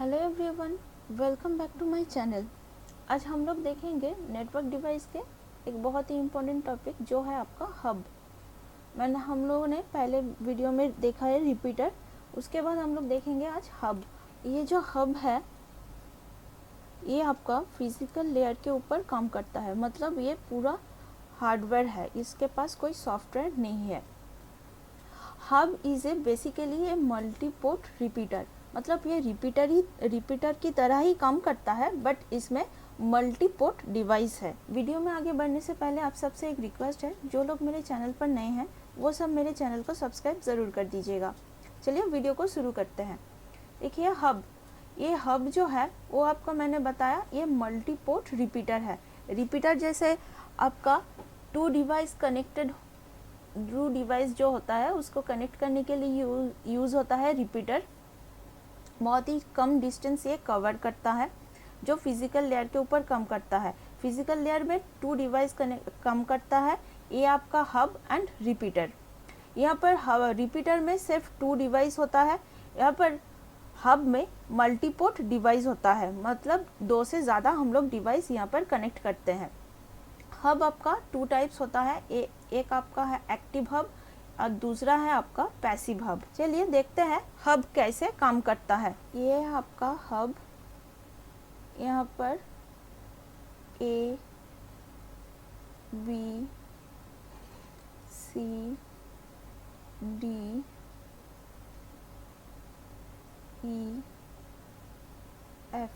Hello everyone, welcome back to my channel. आज हम लोग देखेंगे नेटवर्क डिवाइस के एक बहुत ही इम्पोर्टेंट टॉपिक जो है आपका हब। हम लोगों ने पहले वीडियो में देखा है रिपीटर, उसके बाद हम लोग देखेंगे आज हब। ये जो हब है ये आपका फिजिकल लेयर के ऊपर काम करता है, मतलब ये पूरा हार्डवेयर है, इसके पास कोई सॉफ्टवेयर नहीं है। Hub is a basically A multiport repeater, मतलब ये रिपीटर की तरह ही काम करता है, बट इसमें मल्टीपोर्ट डिवाइस है। वीडियो में आगे बढ़ने से पहले आप सबसे एक रिक्वेस्ट है, जो लोग मेरे चैनल पर नए हैं वो सब मेरे चैनल को सब्सक्राइब ज़रूर कर दीजिएगा। चलिए वीडियो को शुरू करते हैं। देखिए हब, ये हब जो है वो आपका मैंने बताया ये मल्टीपोर्ट रिपीटर है। रिपीटर जैसे आपका टू डिवाइस जो होता है उसको कनेक्ट करने के लिए यूज़ होता है रिपीटर। बहुत ही कम डिस्टेंस ये कवर करता है, जो फिजिकल लेयर के ऊपर कम करता है। फिजिकल लेयर में टू डिवाइस कम करता है, ये आपका हब एंड रिपीटर। यहाँ पर रिपीटर में सिर्फ टू डिवाइस होता है, यहाँ पर हब में मल्टीपोर्ट डिवाइस होता है, मतलब दो से ज़्यादा हम लोग डिवाइस यहाँ पर कनेक्ट करते हैं। हब आपका टू टाइप्स होता है, एक आपका है एक्टिव हब और दूसरा है आपका पैसिव हब। चलिए देखते हैं हब कैसे काम करता है। ये है आपका हब, यहाँ पर A B C D E F,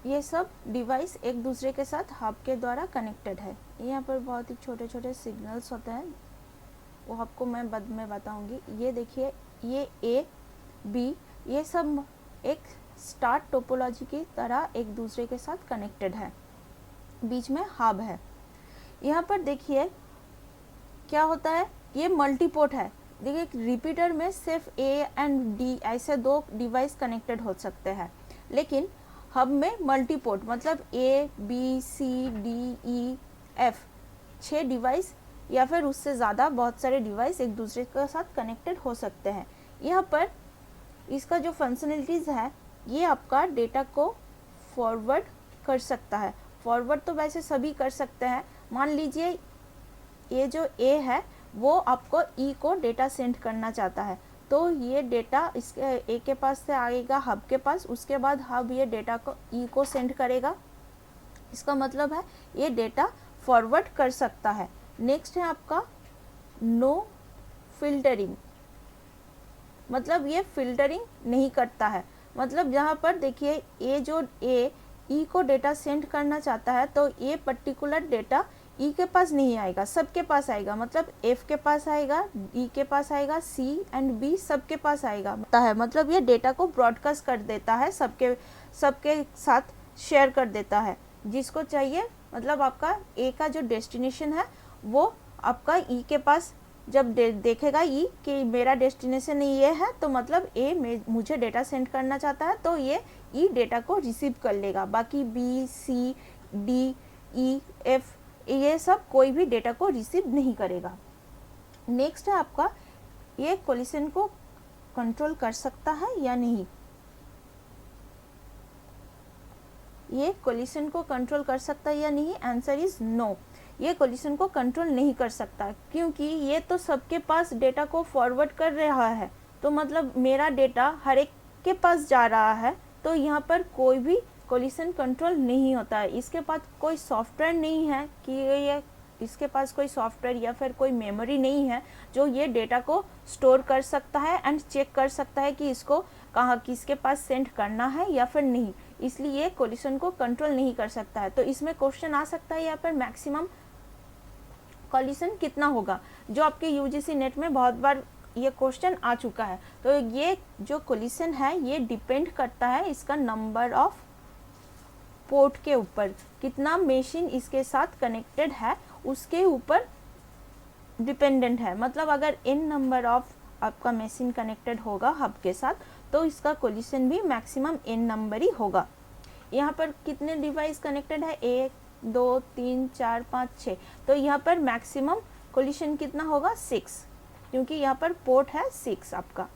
ये सब डिवाइस एक दूसरे के साथ हब के द्वारा कनेक्टेड है। यहाँ पर बहुत ही छोटे छोटे सिग्नल्स होते हैं, वो आपको मैं बाद में बताऊंगी। ये देखिए, ये ए बी ये सब एक स्टार टोपोलॉजी की तरह एक दूसरे के साथ कनेक्टेड है, बीच में हब है। यहाँ पर देखिए क्या होता है, ये मल्टीपोर्ट है। देखिए रिपीटर में सिर्फ ए एंड डी ऐसे दो डिवाइस कनेक्टेड हो सकते हैं, लेकिन हब में मल्टीपोर्ट मतलब A B C D E F 6 device या फिर उससे ज़्यादा बहुत सारे डिवाइस एक दूसरे के साथ कनेक्टेड हो सकते हैं। यहाँ पर इसका जो फंक्शनलिटीज़ है, ये आपका डेटा को फॉरवर्ड कर सकता है। फॉरवर्ड तो वैसे सभी कर सकते हैं। मान लीजिए ये जो ए है वो आपको ई को डेटा सेंड करना चाहता है, तो ये डेटा इसके ए के पास से आएगा हब के पास, उसके बाद हब ये डेटा को ई को सेंड करेगा। इसका मतलब है ये डेटा फॉरवर्ड कर सकता है। नेक्स्ट है आपका नो फिल्टरिंग, मतलब ये फिल्टरिंग नहीं करता है। मतलब जहाँ पर देखिए ये जो ए ई को डेटा सेंड करना चाहता है, तो ये पर्टिकुलर डेटा ई के पास नहीं आएगा, सबके पास आएगा। मतलब एफ के पास आएगा, ई के पास आएगा, सी एंड बी सबके पास आएगा है। मतलब ये डेटा को ब्रॉडकास्ट कर देता है, सबके साथ शेयर कर देता है जिसको चाहिए। मतलब आपका ए का जो डेस्टिनेशन है वो आपका ई के पास जब देखेगा ई कि मेरा डेस्टिनेशन ये है, तो मतलब ए मुझे डेटा सेंड करना चाहता है, तो ये ई डेटा को रिसीव कर लेगा। बाकी B C D E F ये सब कोई भी डेटा को रिसीव नहीं करेगा। नेक्स्ट है आपका ये कोलिशन को कंट्रोल कर सकता है या नहीं। ये कोलिशन को कंट्रोल कर सकता है या नहीं, आंसर इज नो। ये कोलिशन को कंट्रोल नहीं कर सकता, क्योंकि ये तो सबके पास डेटा को फॉरवर्ड कर रहा है, तो मतलब मेरा डेटा हर एक के पास जा रहा है, तो यहाँ पर कोई भी कोलिशन कंट्रोल नहीं होता है। इसके पास कोई सॉफ्टवेयर नहीं है कि ये इसके पास कोई सॉफ्टवेयर या फिर कोई मेमोरी नहीं है जो ये डेटा को स्टोर कर सकता है एंड चेक कर सकता है कि इसको कहाँ किसके पास सेंड करना है या फिर नहीं, इसलिए कोलिशन को कंट्रोल नहीं कर सकता है। तो इसमें क्वेश्चन आ सकता है यहाँ पर मैक्सिमम कोलिशन कितना होगा, जो आपके यूजीसी नेट में बहुत बार ये क्वेश्चन आ चुका है। तो ये जो कोलिशन है ये डिपेंड करता है इसका नंबर ऑफ पोर्ट के ऊपर, कितना मशीन इसके साथ कनेक्टेड है उसके ऊपर डिपेंडेंट है। मतलब अगर n नंबर ऑफ आपका मशीन कनेक्टेड होगा हब के साथ, तो इसका कोलिशन भी मैक्सिमम n नंबर ही होगा। यहाँ पर कितने डिवाइस कनेक्टेड है, 1 2 3 4 5 6, तो यहाँ पर मैक्सिमम कोलिशन कितना होगा 6, क्योंकि यहाँ पर पोर्ट है 6 आपका।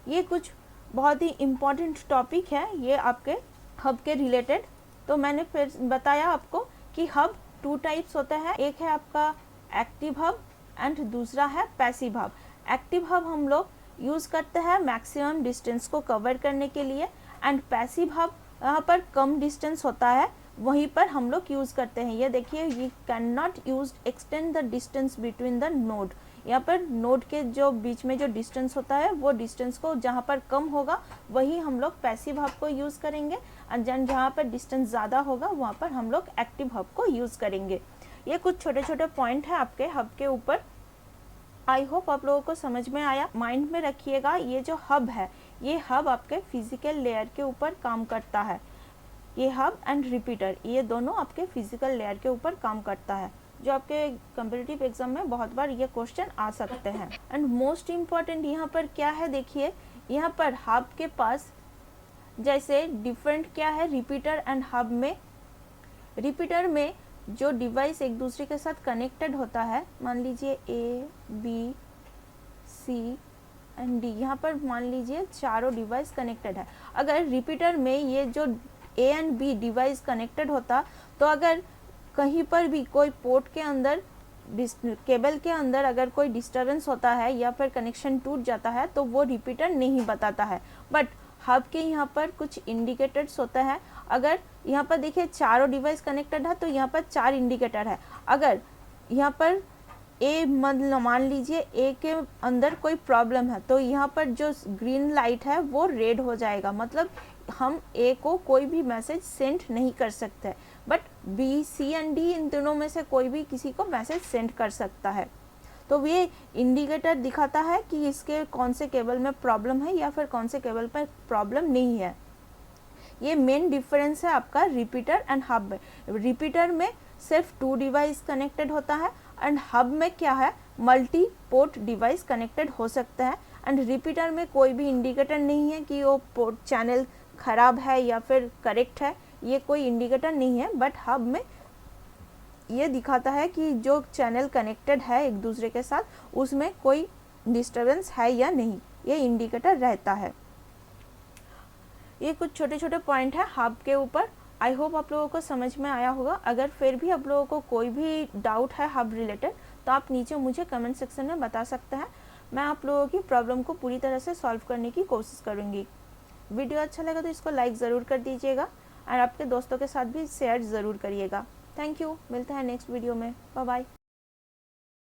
ये कुछ बहुत ही इम्पॉर्टेंट टॉपिक है ये आपके हब के रिलेटेड। तो मैंने फिर बताया आपको कि हब 2 टाइप्स होता है, एक है आपका एक्टिव हब एंड दूसरा है पैसिव हब। एक्टिव हब हम लोग यूज़ करते हैं मैक्सिमम डिस्टेंस को कवर करने के लिए, एंड पैसिव हब यहाँ पर कम डिस्टेंस होता है वहीं पर हम लोग यूज़ करते हैं। ये देखिए, ये can not use extend the distance between the node. यहाँ पर नोड के जो बीच में जो डिस्टेंस होता है वो डिस्टेंस को जहाँ पर कम होगा वही हम लोग पैसिव हब को यूज़ करेंगे, और जहाँ पर डिस्टेंस ज़्यादा होगा वहाँ पर हम लोग एक्टिव हब को यूज़ करेंगे। ये कुछ छोटे छोटे पॉइंट है आपके हब के ऊपर। आई होप आप लोगों को समझ में आया। माइंड में रखिएगा, ये जो हब है ये हब आपके फिजिकल लेयर के ऊपर काम करता है। ये हब एंड रिपीटर ये दोनों आपके फिजिकल लेयर के ऊपर काम करता है, जो आपके कम्पिटिटिव एग्जाम में बहुत बार ये क्वेश्चन आ सकते हैं। एंड मोस्ट इम्पॉर्टेंट यहाँ पर क्या है, देखिए यहाँ पर हब के पास जैसे डिफरेंट क्या है रिपीटर एंड हब में। रिपीटर में जो डिवाइस एक दूसरे के साथ कनेक्टेड होता है, मान लीजिए A B C and D, यहाँ पर मान लीजिए चारों डिवाइस कनेक्टेड है। अगर रिपीटर में ये जो A and B device connected होता तो अगर कहीं पर भी कोई पोर्ट के अंदर केबल के अंदर अगर कोई डिस्टर्बेंस होता है या फिर कनेक्शन टूट जाता है तो वो रिपीटर नहीं बताता है। बट हब के यहाँ पर कुछ इंडिकेटर्स होता है। अगर यहाँ पर देखिए चारों डिवाइस कनेक्टेड है तो यहाँ पर 4 इंडिकेटर है। अगर यहाँ पर ए मान लीजिए ए के अंदर कोई प्रॉब्लम है तो यहाँ पर जो ग्रीन लाइट है वो रेड हो जाएगा, मतलब हम ए को कोई भी मैसेज सेंड नहीं कर सकते। But B C and D इन दोनों में से कोई भी किसी को मैसेज सेंड कर सकता है। तो ये इंडिकेटर दिखाता है कि इसके कौन से केबल में प्रॉब्लम है या फिर कौन से केबल पर प्रॉब्लम नहीं है। ये मेन डिफरेंस है आपका रिपीटर एंड हब में। रिपीटर में सिर्फ 2 डिवाइस कनेक्टेड होता है एंड हब में क्या है मल्टी पोर्ट डिवाइस कनेक्टेड हो सकता है। एंड रिपीटर में कोई भी इंडिकेटर नहीं है कि वो पोर्ट चैनल खराब है या फिर करेक्ट है, ये कोई इंडिकेटर नहीं है। बट हब में ये दिखाता है कि जो चैनल कनेक्टेड है एक दूसरे के साथ उसमें कोई डिस्टर्बेंस है या नहीं, ये इंडिकेटर रहता है। ये कुछ छोटे छोटे पॉइंट है हब के ऊपर। आई होप आप लोगों को समझ में आया होगा। अगर फिर भी आप लोगों को कोई भी डाउट है हब रिलेटेड तो आप नीचे मुझे कमेंट सेक्शन में बता सकते हैं। मैं आप लोगों की प्रॉब्लम को पूरी तरह से सॉल्व करने की कोशिश करूँगी। वीडियो अच्छा लगा तो इसको लाइक ज़रूर कर दीजिएगा और आपके दोस्तों के साथ भी शेयर ज़रूर करिएगा। थैंक यू, मिलते हैं नेक्स्ट वीडियो में। Bye bye.